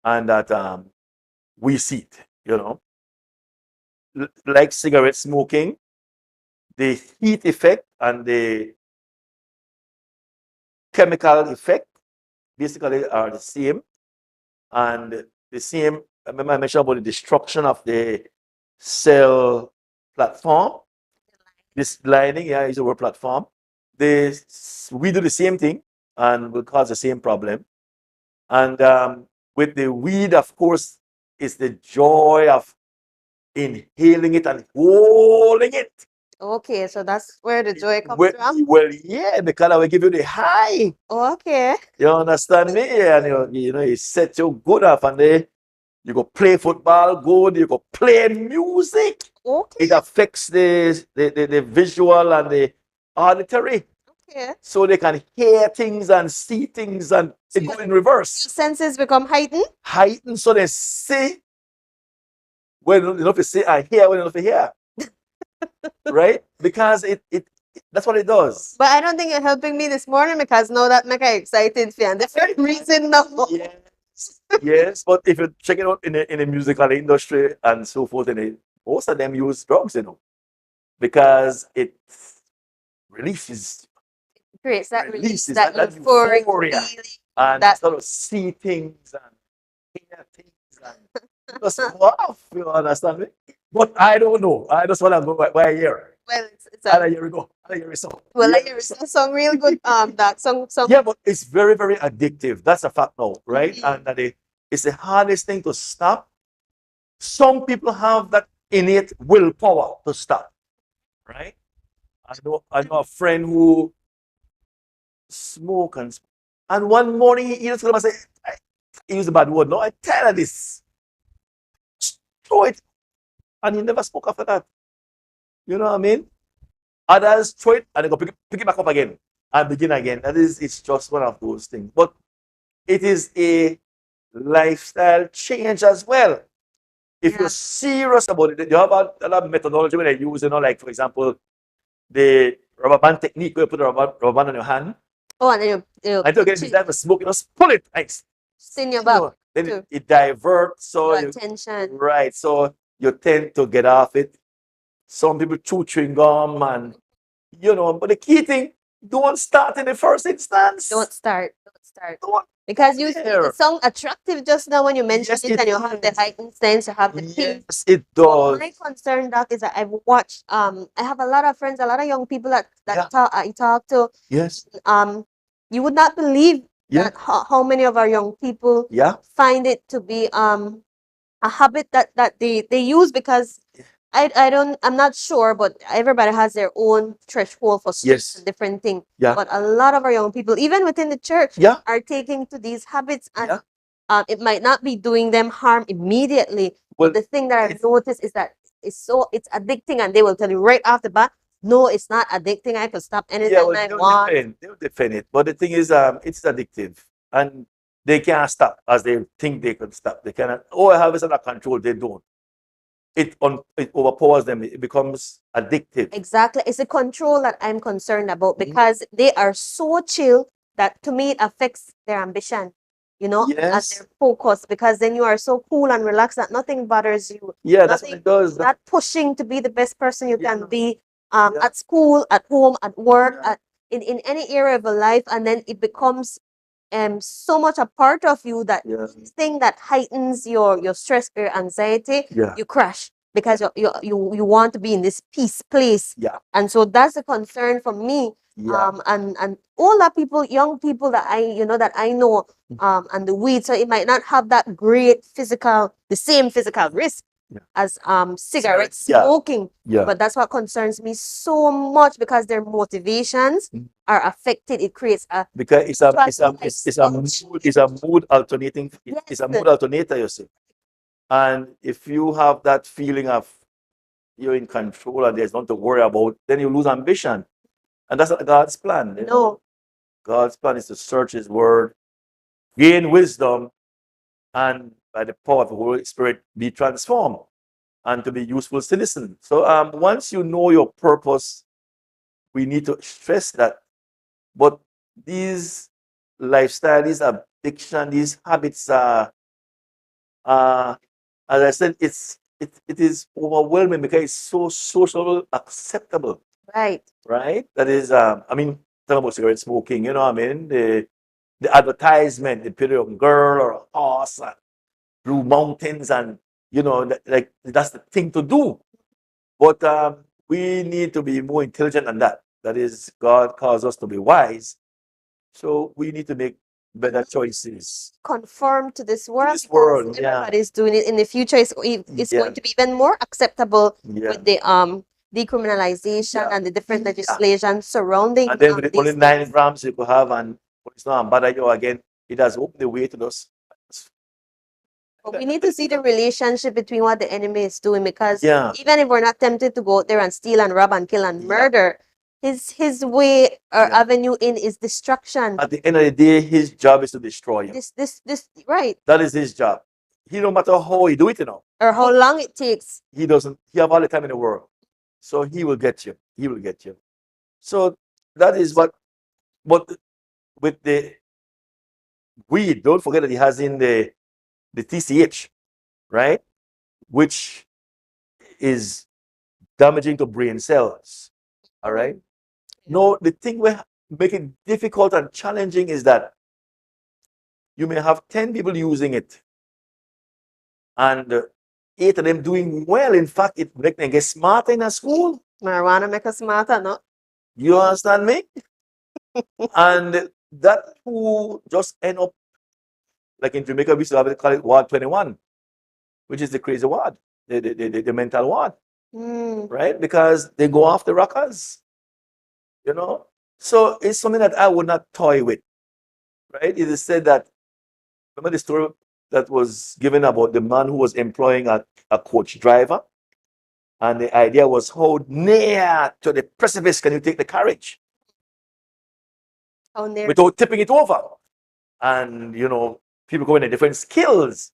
and that we see it. Like cigarette smoking, the heat effect and the chemical effect basically are the same, and the same. I remember I mentioned about the destruction of the cell platform. This lining, yeah, is our platform. We do the same thing and will cause the same problem. And with the weed, of course, it's the joy of inhaling it and holding it. okay, so that's where the joy comes Well, from. well, yeah, because I will give you the high. Okay. You understand me? And you set you good up and then you go play football good, you go play music. Okay. It affects the visual and the auditory. Okay. So they can hear things and see things and it go in reverse. Senses become heightened. Heightened so they see when enough to see and hear when enough to hear. Right? Because it that's what it does. But I don't think you're helping me this morning because now that make I excited for a different reason now. Yes. Yes, but if you check it out in the musical industry and so forth, most of them use drugs, because it releases Creates that release, releases that that euphoric euphoria. feeling. And That sort of see things and hear things and just laugh, you understand me? But I don't know. I just want to go by a year. well, it's And a a year ago. And a year ago. well, Yeah. like there's a song real good. That song. Yeah, but it's very, very addictive. That's a fact now, right? Mhm. And that it's the hardest thing to stop. Some people have that innate willpower to stop, right? I know a friend who smoke and one morning he just come and say, he used a bad word. No, I tell her this. Throw it. And he never spoke after that. You know what I mean? Others throw it and they go pick it back up again and begin again. It's just one of those things. But it is a lifestyle change as well. If Yeah. you're serious about it, you have a lot of methodology when they use, like for example, the rubber band technique where you put a rubber band on your hand. Oh, and then you I don't get pinch this type of smoke, just pull it, nice. in your back. then to it diverts. So your attention. right. So you tend to get off it. Some people chew chewing gum and but the key thing, don't start in the first instance. Don't start. Don't start. Don't Because it dare. sounds attractive just now when you mentioned Yes, it, it and you have the is. heightened sense, you have the peace. Yes, it But does. my concern, Doc, is that I've watched. I have a lot of friends, a lot of young people that Yeah. I talk to. Yes. You would not believe Yeah. that how many of our young people Yeah. find it to be a habit that they use because I'm not sure, but everybody has their own threshold for stress Yes. and different thing. Yeah. But a lot of our young people, even within the church, Yeah. are taking to these habits, and Yeah. it might not be doing them harm immediately. Well, But the thing that I've it's- noticed is that it's addicting, and they will tell you right off the bat, no, it's not addicting. I can stop anytime Yeah, well, I want. they'll defend it. But the thing is, it's addictive. And they can't stop as they think they can stop. They cannot. Oh, I have it under control. They don't. It overpowers them. It becomes addictive. Exactly. It's the control that I'm concerned about Mhm. because they are so chill that to me it affects their ambition, and Yes. their focus, because then you are so cool and relaxed that nothing bothers you. Yeah, that's what Nothing, it does. not pushing to be the best person you can Yeah. be Yeah. at school, at home, at work, Yeah. in any area of your life, and then it becomes so much a part of you that Yeah. thing that heightens your stress or your anxiety, Yeah. you crash because you want to be in this peace place. Yeah. And so that's a concern for me. Yeah. And all that people, young people that I know, and the weed, so it might not have that great the same physical risk Yeah. as cigarette Yeah. smoking. Yeah. But that's what concerns me so much because their motivations Mm. are affected. It creates a Because it's a mood alternating. Yes. It's a mood alternator, you see. And if you have that feeling of you're in control and there's nothing to worry about, then you lose ambition. And that's not God's plan. No. God's plan is to search His Word, gain wisdom, and by the power of the Holy Spirit, be transformed and to be useful citizen. So once you know your purpose, we need to stress that. But these lifestyle, these addiction, these habits are, as I said, it is overwhelming because it's so social acceptable, Right. right? That is, I mean, talking about cigarette smoking, you know what I mean? The advertisement, the picture of a girl or a horse and blue mountains, and like that's the thing to do. But we need to be more intelligent than that. That is, God calls us to be wise. So we need to make better choices. Conform to this world this because world, yeah. everybody's doing it. In the future, it's Yeah. going to be even more acceptable Yeah. with the decriminalization Yeah. and the different legislation surrounding And then with these only 9 grams you could have, and it's not bother you again. It has opened the way to those. But we need to see the relationship between what the enemy is doing because Yeah. even if we're not tempted to go out there and steal and rob and kill and Yeah. murder, his way or Yeah. avenue in is destruction. At the end of the day, his job is to destroy you. This right. That is his job. He no matter how he do it, Or how long it takes. he doesn't. He have all the time in the world, so he will get you. He will get you. So that is what. But with the weed, don't forget that he has in the TCH, right? Which is damaging to brain cells. All right. No, the thing we make it difficult and challenging is that you may have 10 people using it, and 8 of them doing well. In fact, it make them get smarter in a school. Marijuana make us smarter, no? You understand me? And that who just end up, like in Jamaica, we used to have it, call it Ward 21, which is the crazy ward, the mental ward, right? Because they go after rockers, So it's something that I would not toy with, right? It is said that, remember the story that was given about the man who was employing a coach driver? And the idea was, how near to the precipice can you take the carriage? How near? Without tipping it over. And, people go in different skills.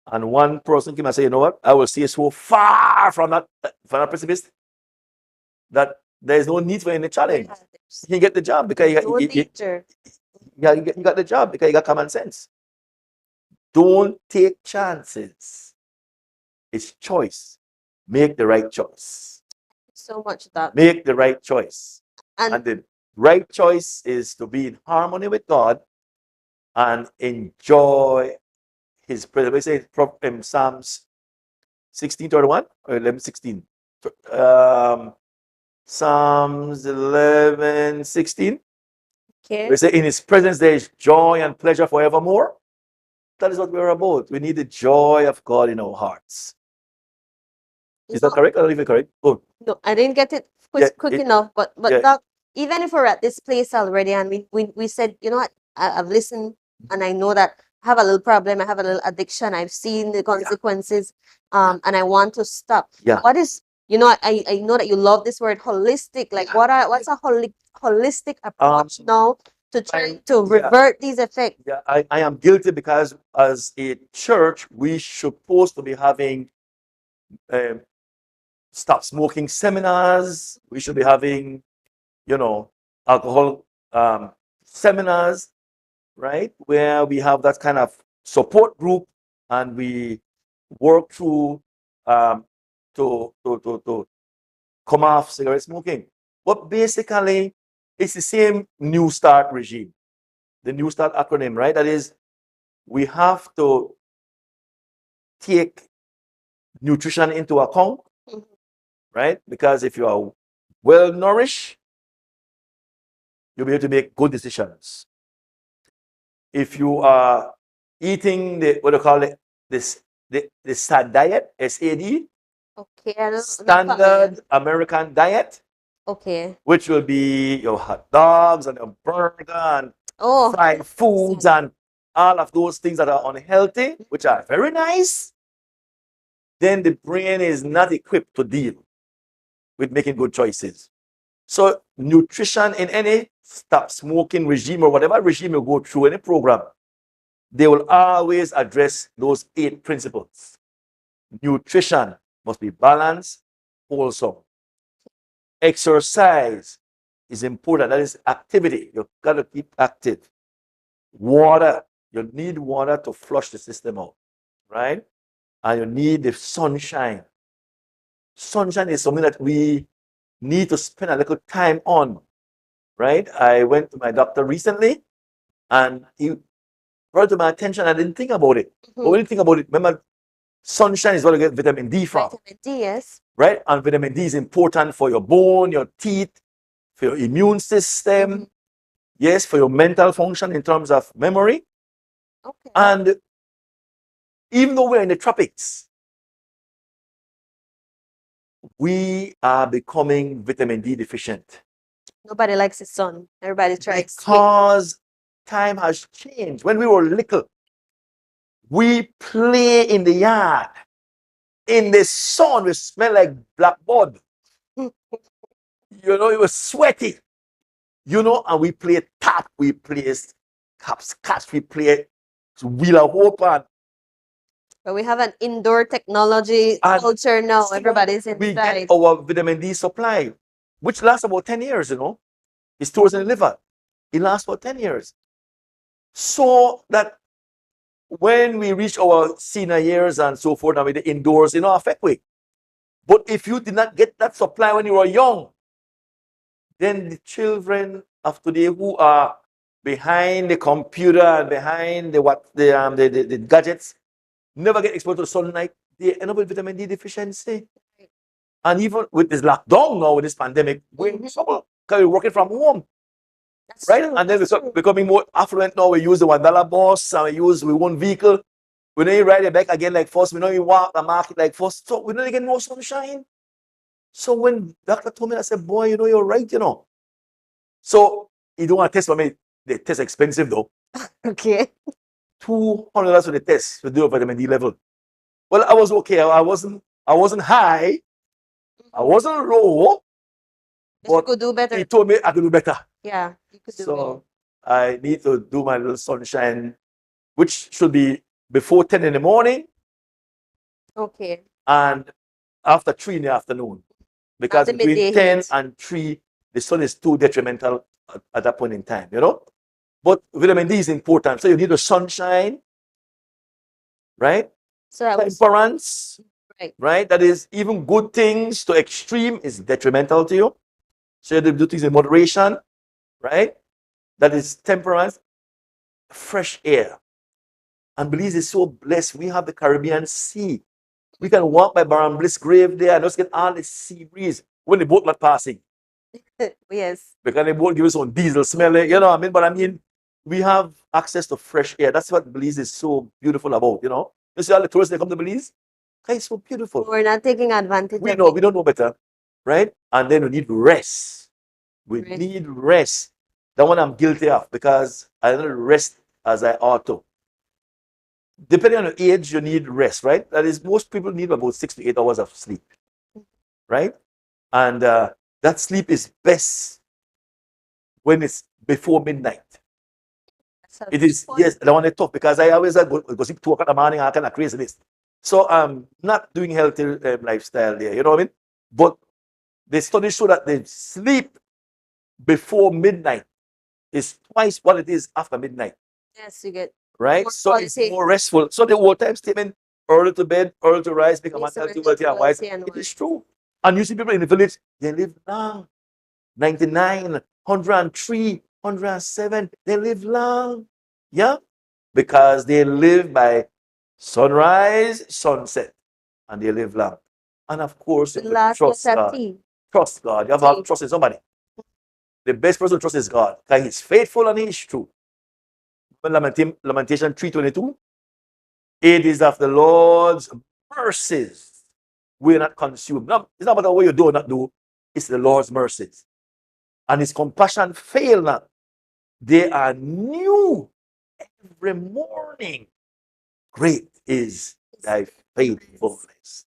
And one person came and said, you know what? I will see so far from that precipice that there is no need for any challenge. He get the job because he got the job because he got common sense. Don't take chances. It's choice. Make the right choice. So much that. Make the right choice. And And the right choice is to be in harmony with God and enjoy His presence. We say in Psalms 16:31 or 11:16. Psalms 11:16. okay. We say, in His presence there is joy and pleasure forevermore. That is what we're about. We need the joy of God in our hearts. Is that correct or even correct? Oh, No, I didn't get it Yeah, quick enough. But yeah. Doc, even if we're at this place already, and we said, you know what, I've listened, and I know that I have a little problem. I have a little addiction. I've seen the consequences, and I want to stop. Yeah. What is, you know, I know that you love this word holistic. Like, what's a holistic approach now to try to revert these effects? Yeah, I am guilty because as a church, we supposed to be having stop smoking seminars. We should be having, alcohol seminars, right? Where we have that kind of support group and we work through to come off cigarette smoking. But basically, it's the same New Start regime, the New Start acronym, right? That is, we have to take nutrition into account, right? Because if you are well nourished, you'll be able to make good decisions. If you are eating the what do you call it, the SAD diet, SAD, Okay, I don't, standard American diet, okay. which will be your hot dogs and your burger and Oh, fried foods and all of those things that are unhealthy, which are very nice, then the brain is not equipped to deal with making good choices. So nutrition in any stop smoking regime or whatever regime you go through, any program, they will always address those 8 principles. Nutrition must be balanced, wholesome. Exercise is important. That is activity. You've got to keep active. Water. You need water to flush the system out, right? And you need the sunshine. Sunshine is something that we need to spend a little time on, right? I went to my doctor recently and he brought it to my attention. I didn't think about it. But when you think about it, remember, sunshine is where you get vitamin D from. vitamin D, yes. Right? And vitamin D is important for your bone, your teeth, for your immune system, yes, for your mental function in terms of memory. Okay. And even though we're in the tropics, we are becoming vitamin D deficient. Nobody likes the sun. Everybody tries to Because time has changed. When we were little, we play in the yard. In the sun, we smell like blackboard. It was sweaty. And we play tap, we play catch, we play wheel of hope. But we have an indoor technology culture now. So Everybody's we inside. get our vitamin D supply, which lasts about 10 years, It stores in the liver. It lasts for 10 years. So that when we reach our senior years and so forth, and with the indoors, affect we. But if you did not get that supply when you were young, then the children of today who are behind the computer and behind the gadgets never get exposed to sunlight. They end up with vitamin D deficiency. And even with this lockdown now, with this pandemic, we're in trouble because we're working from home. That's right? true, And then that's we're true. becoming more affluent now. We use the $1 bus and we own vehicle. We don't even ride it back again like first. We don't even walk the market like first. So we don't get no sunshine. So when doctor told me, I said, boy, you're right, So you don't want to test for me. The test expensive though. Okay. $200 for the test to do a vitamin D level. Well, I was okay. I wasn't high. I wasn't low. But you could do better. He told me I could do better. Yeah, you could do So I need to do my little sunshine, which should be before 10 in the morning better. Okay. and after 3 in the afternoon. Because the between midday 10 heat. and 3, the sun is too detrimental at that point in time, But vitamin D is important. So you need the sunshine right? So that was Temperance, right. right? That is, even good things to extreme is detrimental to you. So you have to do things in moderation, right? That is temperance. Fresh air. And Belize is so blessed. We have the Caribbean Sea. We can walk by Baron Bliss grave there and just get all the sea breeze when the boat not passing. Yes. Because the boat give us some diesel smell, you know what I mean? But I mean, we have access to fresh air. That's what Belize is so beautiful about, you know? You see all the tourists that come to Belize? Okay, it's so beautiful. We're not taking advantage We of know, it. we don't know better, right? And then we need rest. We Rest. need rest. That one I'm guilty of because I don't rest as I ought to. Depending on your age, you need rest, right? That is, most people need about 6 to 8 hours of sleep, right? And that sleep is best when it's before midnight. So It is, fun. yes, that one is tough because I always go sleep 2 o'clock in the morning, I kind of craziness. So I'm not doing healthy lifestyle there, you know what I mean? But the studies show that the sleep before midnight is twice what it is after midnight, Yes, you get right? more So it's quality. more restful. So the old time statement, early to bed, early to rise, make a man Makes a healthy, man wealthy, and wise. wealthy and It is wise. true. And you see people in the village, they live long. 99, 103, 107, they live long. Yeah? Because they live by sunrise, sunset, and they live long. And of course, you The have to last trust letter God. T. Trust God. You have to have trust in somebody. The best person to trust is God, because He's faithful and He's true. Lamentation 3:22. It is of the Lord's mercies we're not consumed. No, it's not about what you do or not do, it's the Lord's mercies. And His compassion fail not. They are new every morning. Great is thy faithfulness.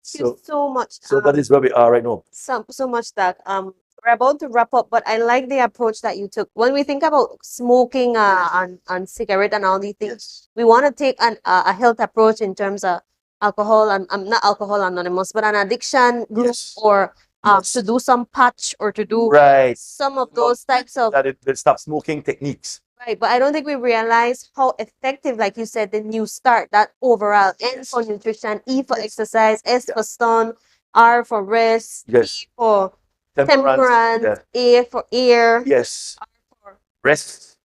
Thank you so much. So that is where we are right now. So much that we're about to wrap up, but I like the approach that you took. When we think about smoking and cigarette and all these things, we want to take a health approach in terms of alcohol and not alcohol anonymous, but an addiction group or to do some patch or to do some of those types of that it stop smoking techniques. right. But I don't think we realize how effective, like you said, the new start, that overall N for nutrition, E for exercise, S for stun, R for rest, T for temperance, A for air. Yes. R for Rest.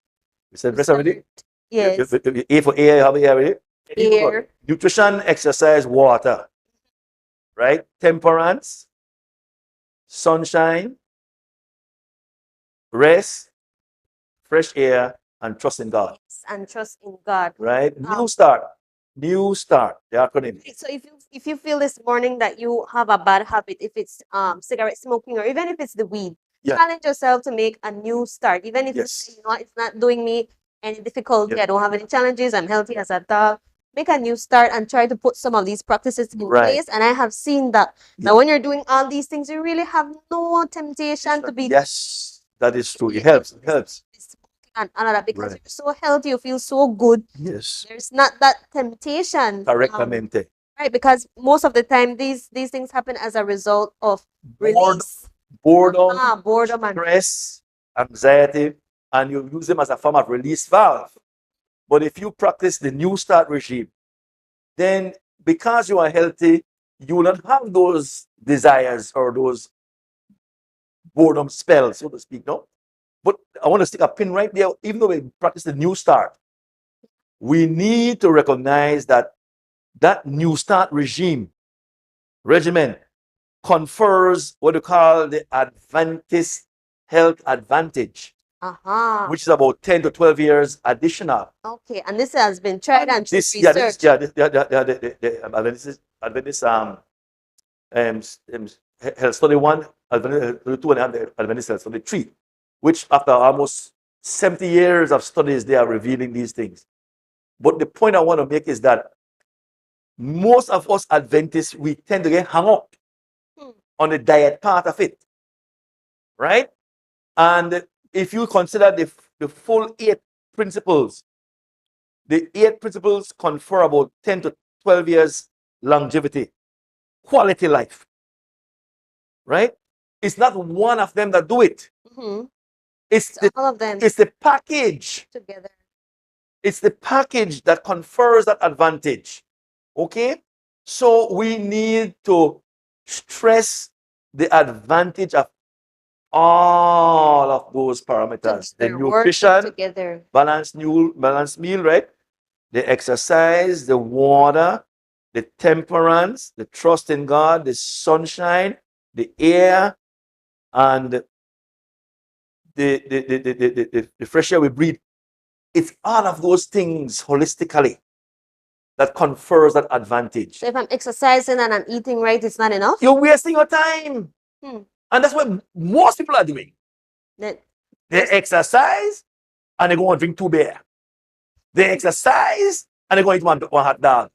We said rest already? yes. A for air, how many already? Air. Nutrition, exercise, water. Right? Temperance, sunshine, rest, fresh air, and trust in God. And trust in God. Right? New start. New start. The acronym. So if you feel this morning that you have a bad habit, if it's cigarette smoking or even if it's the weed, challenge yourself to make a new start. Even if you say, you know what, it's not doing me any difficulty, I don't have any challenges, I'm healthy as a dog. Make a new start and try to put some of these practices in place. And I have seen that now when you're doing all these things, you really have no temptation to be that is true. It helps. It helps. And another because you're so healthy, you feel so good. Yes. There's not that temptation. Correctamente. Right, because most of the time these things happen as a result of release. Boredom, and stress, anxiety, and you use them as a form of release valve. But if you practice the new start regime, then because you are healthy, you will not have those desires or those boredom spells, so to speak, no? But I want to stick a pin right there. Even though we practice the new start, we need to recognize that that new start regimen confers what you call the Adventist health advantage, which is about 10 to 12 years additional. Okay, and this has been tried and this, researched. The Adventist health study 1, Adventist 2, and Adventist health study 3, which after almost 70 years of studies, they are revealing these things. But the point I want to make is that most of us Adventists, we tend to get hung up on the diet part of it, right? And if you consider the full 8 principles, the 8 principles confer about 10 to 12 years longevity, quality life, right? It's not one of them that do it. It's all of them. It's the package together. It's the package that confers that advantage. Okay? So we need to stress the advantage of all of those parameters. The They're working nutrition, together. balanced meal, right? The exercise, the water, the temperance, the trust in God, the sunshine, the air, and the fresh air we breathe. It's all of those things holistically that confers that advantage. So if I'm exercising and I'm eating right, it's not enough? You're wasting your time. Hmm. And that's what most people are doing. That- They exercise and they go and drink 2 beer. They exercise and they go and eat one hot dog.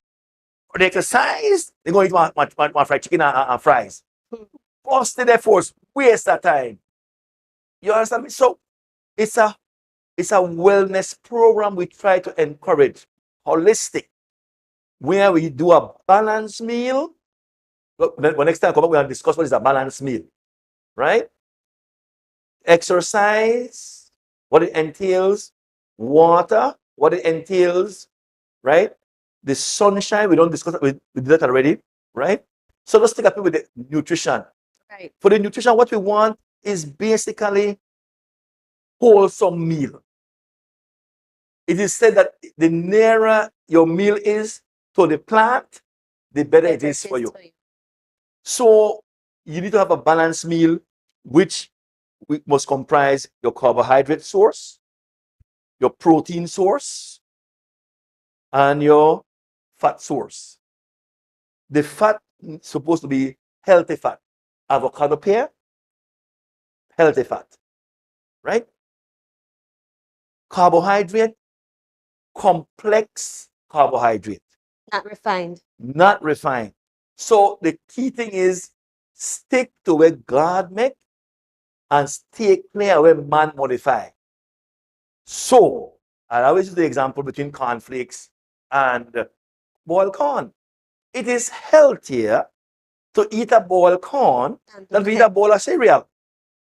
Or they exercise, they go and eat one fried chicken and fries. Busted efforts, waste that time. You understand me? So it's a wellness program we try to encourage, holistic, where we do a balanced meal. Look, when next time I come up, we're going to discuss what is a balanced meal, right? Exercise, what it entails, water, what it entails, right? The sunshine, we don't discuss that, we did that already, right? So let's take up with the nutrition. Right. For the nutrition, what we want is basically wholesome meal. It is said that the nearer your meal is to the plant, the better it is for you. So you need to have a balanced meal, which must comprise your carbohydrate source, your protein source, and your fat source. The fat is supposed to be healthy fat. Avocado pear, healthy fat, right? Carbohydrate, complex carbohydrate. Not refined. Not refined. So the key thing is stick to where God make and stay clear where man modify. So I always use the example between cornflakes and boiled corn. It is healthier to eat a boiled corn than to eat a bowl of cereal.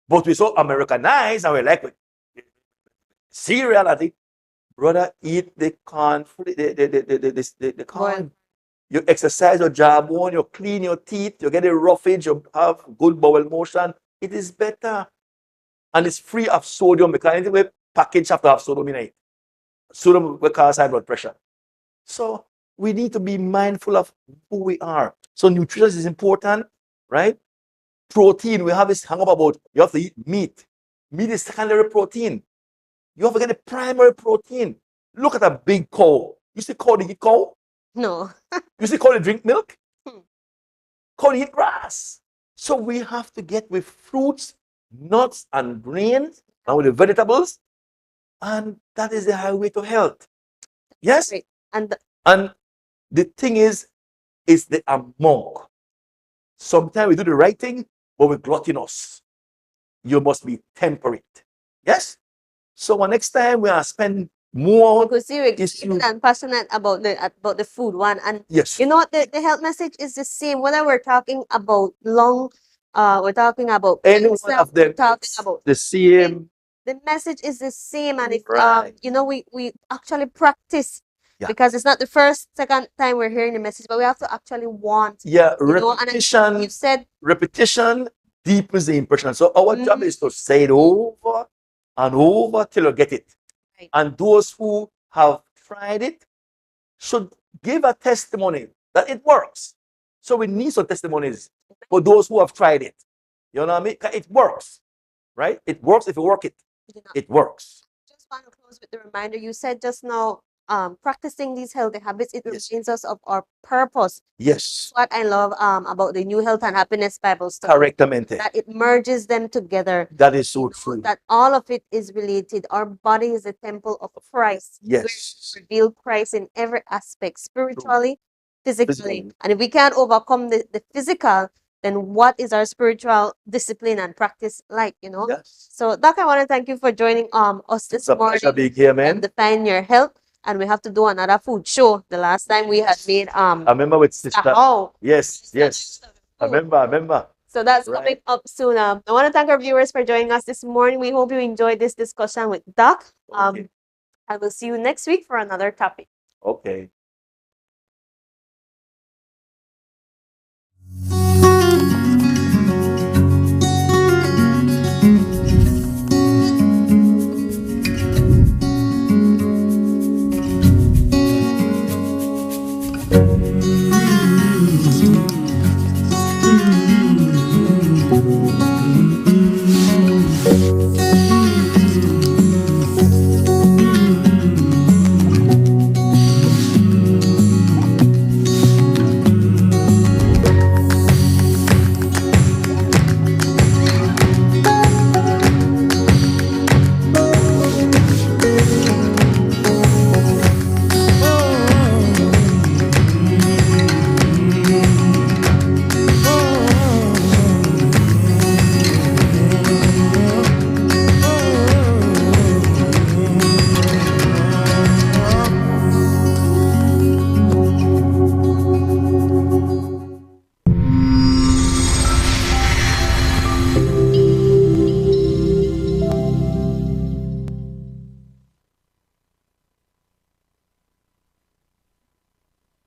But we're so Americanized and we're like cereal. I think, brother, eat the corn, the corn. You exercise your jawbone, you clean your teeth, you get a roughage, you have good bowel motion. It is better. And it's free of sodium because anything we package have to have sodium in it. Sodium will cause high blood pressure. So we need to be mindful of who we are. So nutrition is important, right? Protein, we have this hang up about you have to eat meat. Meat is secondary protein. You have to get the primary protein. Look at a big cow. You see cow, they eat cow? No. You see cow, they drink milk? Cow, they eat grass. So we have to get with fruits, nuts, and grains, and with the vegetables. And that is the highway to health. Yes? Great. And the thing is the amount. Sometimes we do the right thing, but we're gluttonous. You must be temperate. Yes? So next time we are spend more. Because you're excited and passionate about the food one. And yes, you know what, the health message is the same. Whether we're talking about we're talking about any one of them, talking about the same. The message is the same, and if Right. you know, we actually practice. Yeah. Because it's not the second time we're hearing the message, but we have to actually want. Yeah, you know, and repetition. you said Repetition deepens the impression. So our job is to say it over and over till you get it. Right. And those who have tried it should give a testimony that it works. So we need some testimonies for those who have tried it. You know what I mean? 'Cause it works, right? It works if you work it. It works. Just want to close with the reminder. You said just now, practicing these healthy habits, it Yes. reminds us of our purpose. Yes. What I love about the New Health and Happiness Bible study, Correctamente. that it merges them together. That is so true. That all of it is related. Our body is a temple of Christ. Yes. We reveal Christ in every aspect, spiritually, physically. Physically. And if we can't overcome the physical, then what is our spiritual discipline and practice like, you know? Yes. So, Doc, I want to thank you for joining us this It's a pleasure morning being here, on man. Define Your Health. And we have to do another food show. The last time we had made I remember with sister. Tahoe. Yes, yes. I remember. So that's Right. coming up soon. I want to thank our viewers for joining us this morning. We hope you enjoyed this discussion with Doc. Okay. I will see you next week for another topic. Okay.